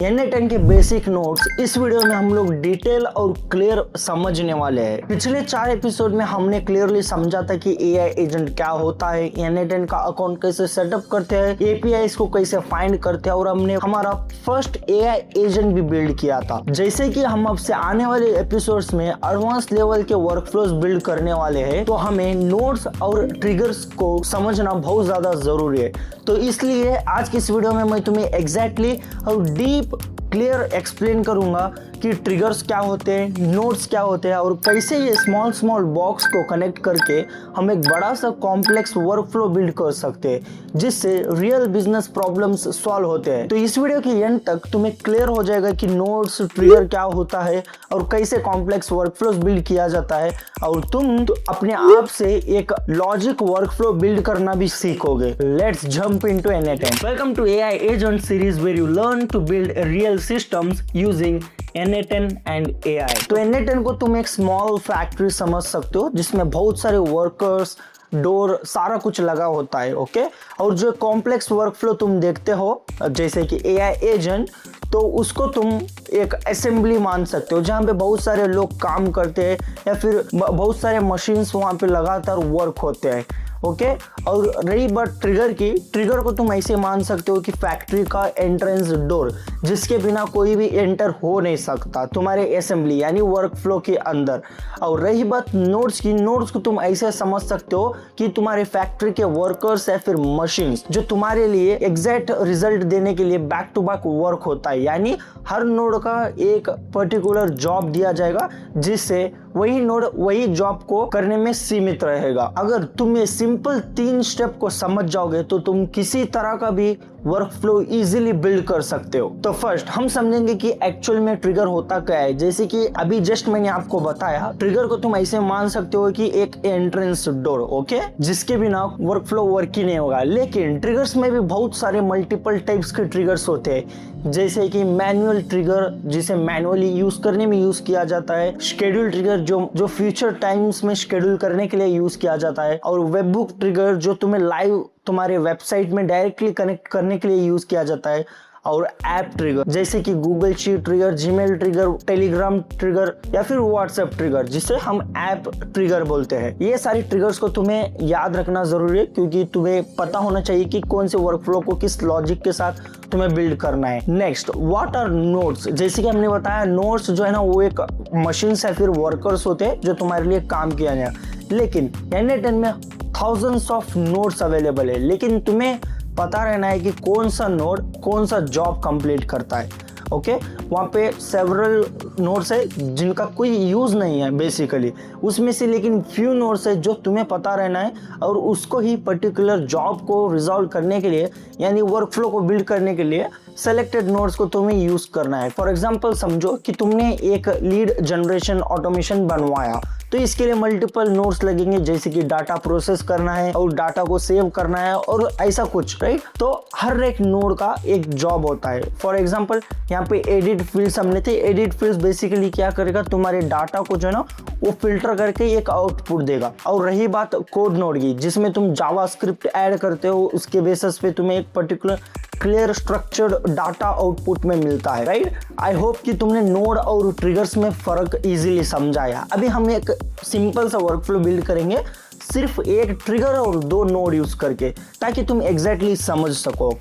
N10 के basic notes इस video में हम लोग डिटेल और क्लियर समझने वाले हैं। पिछले 4 एपिसोड में हमने क्लियरली समझा था कि AI एजेंट क्या होता है, N10 का अकाउंट कैसे सेटअप करते हैं, APIs को कैसे फाइंड करते हैं और हमने हमारा फर्स्ट AI एजेंट भी बिल्ड किया था। जैसे कि हम अब से आने वाले एपिसोड्स में एडवांस लेवल के वर्कफ्लोज बिल्ड करने वाले हैं, तो हमें नोट्स और ट्रिगर्स को समझना बहुत ज्यादा जरूरी है। तो इसलिए आज की इस वीडियो में मैं तुम्हें एग्जैक्टली और डीप क्लियर एक्सप्लेन करूंगा कि ट्रिगर्स क्या होते हैं, नोट्स क्या होते हैं और कैसे ये स्मॉल बॉक्स को कनेक्ट करके हम एक बड़ा सा कॉम्प्लेक्स वर्कफ्लो बिल्ड कर सकते हैं जिससे रियल बिजनेस प्रॉब्लम्स सॉल्व होते हैं। तो इस वीडियो के एंड तक तुम्हें क्लियर हो जाएगा कि नोट्स ट्रिगर क्या होता है और कैसे कॉम्प्लेक्स वर्कफ्लोज बिल्ड किया जाता है और तुम अपने आप से एक लॉजिक वर्कफ्लो बिल्ड करना भी सीखोगे। Let's jump into N10। Welcome to AI agent series where you learn to build real systems using N10 and AI। तो N10 को तुम एक स्मॉल फैक्ट्री समझ सकते हो जिसमें बहुत सारे वर्कर्स, डोर, सारा कुछ लगा होता है। ओके, और जो कॉम्प्लेक्स वर्कफ्लो तुम देखते हो जैसे कि AI एजेंट, तो उसको तुम एक असेंबली मान सकते हो जहाँ पे बहुत सारे लोग काम करते हैं या फिर बहुत सारे मशीन्स वहाँ पे लगातार वर्क होते हैं। ओके, और रही बात ट्रिगर की, ट्रिगर को तुम ऐसे मान सकते हो कि फैक्ट्री का एंट्रेंस डोर जिसके बिना कोई भी एंटर हो नहीं सकता तुम्हारे असेंबली यानी वर्कफ्लो के अंदर। और रही बात नोड्स की, नोड्स को तुम ऐसे समझ सकते हो कि तुम्हारे फैक्ट्री के वर्कर्स या फिर मशीन्स जो तुम्हारे लिए एग्जैक्ट रिजल्ट देने के लिए बैक टू बैक वर्क होता है, यानी हर नोड का एक पर्टिकुलर जॉब दिया जाएगा जिससे वही नोड वही जॉब को करने में सीमित रहेगा। अगर तुम ये सिंपल 3 स्टेप को समझ जाओगे तो तुम किसी तरह का भी वर्कफ्लो इजीली बिल्ड कर सकते हो। तो फर्स्ट हम समझेंगे कि एक्चुअल में ट्रिगर होता क्या है। जैसे कि अभी जस्ट मैंने आपको बताया, ट्रिगर को तुम ऐसे मान सकते हो कि एक एंट्रेंस डोर, ओके, जिसके बिना वर्कफ्लो वर्क ही नहीं होगा। लेकिन ट्रिगर्स में भी बहुत सारे मल्टीपल टाइप्स के ट्रिगर्स होते हैं, जैसे कि मैनुअल ट्रिगर जिसे मैनुअली यूज करने में यूज किया जाता है, शेड्यूल ट्रिगर जो फ्यूचर टाइम्स में शेड्यूल करने के लिए यूज किया जाता है, और वेबहुक ट्रिगर जो तुम्हें लाइव तुम्हारे वेबसाइट में डायरेक्टली कनेक्ट करने के लिए यूज किया जाता है, और ऐप ट्रिगर जैसे कि Google sheet trigger, Gmail trigger, Telegram trigger या फिर व्हाट्सएप ट्रिगर जिसे हम ऐप ट्रिगर बोलते हैं। ये सारी ट्रिगर्स को तुम्हें याद रखना जरूरी है क्योंकि तुम्हें पता होना चाहिए कि कौन से वर्कफ्लो को किस लॉजिक के साथ तुम्हें बिल्ड करना है। Next, what are nodes. जैसे कि हमने बताया, नोड्स जो है ना वो एक मशीन या फिर वर्कर्स होते हैं जो तुम्हारे लिए काम किया जाए। लेकिन N10 में थाउजेंड्स ऑफ नोड्स अवेलेबल है, लेकिन तुम्हें पता रहना है कि कौन सा नोड कौन सा जॉब कंप्लीट करता है। ओके, वहाँ पे सेवरल नोड्स है जिनका कोई यूज नहीं है बेसिकली, उसमें से लेकिन फ्यू नोड्स है जो तुम्हें पता रहना है और उसको ही पर्टिकुलर जॉब को रिजॉल्व करने के लिए यानी वर्कफ्लो को बिल्ड करने के लिए सेलेक्टेड नोड्स को तुम्हें यूज करना है। फॉर एग्जांपल समझो कि तुमने एक लीड जनरेशन ऑटोमेशन बनवाया, तो इसके लिए मल्टीपल नोड्स लगेंगे जैसे कि डाटा प्रोसेस करना है और डाटा को सेव करना है और ऐसा कुछ, राइट। तो हर एक नोड का एक जॉब होता है। फॉर एग्जांपल यहाँ पे एडिट फील्ड्स हमने थे। एडिट फील्ड्स बेसिकली क्या करेगा, तुम्हारे डाटा को जो है ना वो फिल्टर करके एक आउटपुट देगा। और रही बात कोड नोड की, जिसमें तुम जावास्क्रिप्ट ऐड करते हो, उसके बेसिस पे तुम्हें एक particular clear structured data output में मिलता है, राइट। आई होप कि तुमने नोड और ट्रिगर्स में फर्क इजीली समझाया। अभी हम एक सिंपल सा वर्कफ्लो बिल्ड करेंगे सिर्फ एक ट्रिगर और 2 नोड यूज करके, ताकि तुम एग्जैक्टली समझ सको।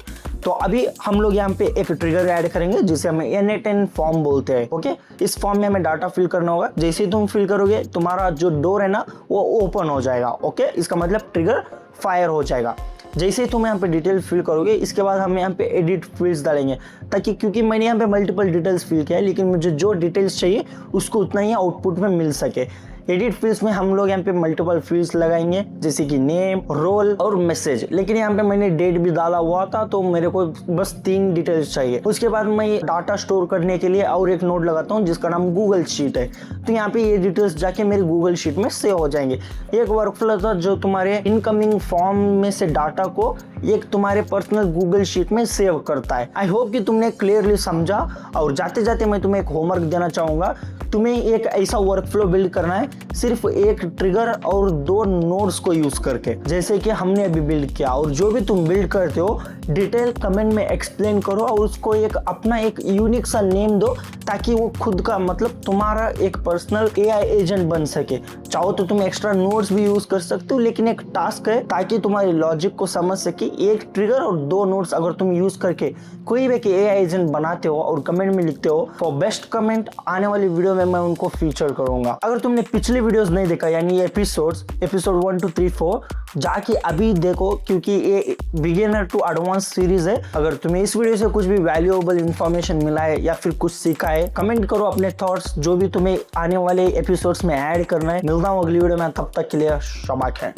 तो अभी हम लोग यहाँ पे एक ट्रिगर ऐड करेंगे जिसे हमें N10 फॉर्म बोलते हैं। ओके, इस फॉर्म में हमें डाटा फिल करना होगा। जैसे ही तुम फिल करोगे तुम्हारा जो डोर है ना वो ओपन हो जाएगा। ओके, इसका मतलब ट्रिगर फायर हो जाएगा। जैसे ही तुम यहाँ पे डिटेल फिल करोगे, इसके बाद हम यहाँ पे एडिट फील्ड्स डालेंगे, ताकि क्योंकि मैंने यहाँ पे मल्टीपल डिटेल्स फिल किया है लेकिन मुझे जो डिटेल्स चाहिए उसको उतना ही आउटपुट में मिल सके। एडिट फील्ड्स में हम लोग यहाँ पे मल्टीपल फील्ड्स लगाएंगे जैसे कि नेम, रोल और मैसेज। लेकिन यहाँ पे मैंने डेट भी डाला हुआ था तो मेरे को बस 3 डिटेल्स चाहिए। उसके बाद मैं डाटा स्टोर करने के लिए और एक नोड लगाता हूँ जिसका नाम गूगल शीट है। तो यहाँ पे ये डिटेल्स जाके मेरे गूगल शीट में सेव हो जाएंगे। एक वर्कफ्लो था जो तुम्हारे इनकमिंग फॉर्म में से डाटा को एक तुम्हारे पर्सनल गूगल शीट में सेव करता है। आई होप कि तुमने क्लियरली समझा। और जाते जाते मैं तुम्हें एक होमवर्क देना चाहूंगा। तुम्हें एक ऐसा वर्कफ्लो बिल्ड करना है सिर्फ एक ट्रिगर और 2 नोड्स को यूज करके, जैसे कि हमने अभी बिल्ड किया। और जो भी तुम बिल्ड करते हो डिटेल कमेंट में एक्सप्लेन करो और उसको एक अपना एक यूनिक सा नेम दो, ताकि वो खुद का मतलब तुम्हारा एक पर्सनल AI एजेंट बन सके। चाहो तो तुम एक्स्ट्रा नोड्स भी यूज कर सकते हो, लेकिन एक टास्क है ताकि तुम्हारी लॉजिक को समझ सके। एक ट्रिगर और 2 नोड्स अगर तुम यूज करके कोई भी AI एजेंट बनाते हो और कमेंट में लिखते हो फॉर बेस्ट कमेंट, आने वाली वीडियो में मैं उनको फीचर करूंगा। अगर तुमने पिछली वीडियोस नहीं देखा यानी एपिसोड 1 2 3 4, जाके अभी देखो, क्योंकि ये बिगिनर टू एडवांस सीरीज है। अगर तुम्हें इस वीडियो से कुछ भी वैल्यूएबल इंफॉर्मेशन मिला है या फिर कुछ सीखा है, कमेंट करो अपने थॉट्स जो भी तुम्हें आने वाले एपिसोड्स में ऐड करना है। मिलता हूँ अगली वीडियो में, तब तक के लिए शबा खैर।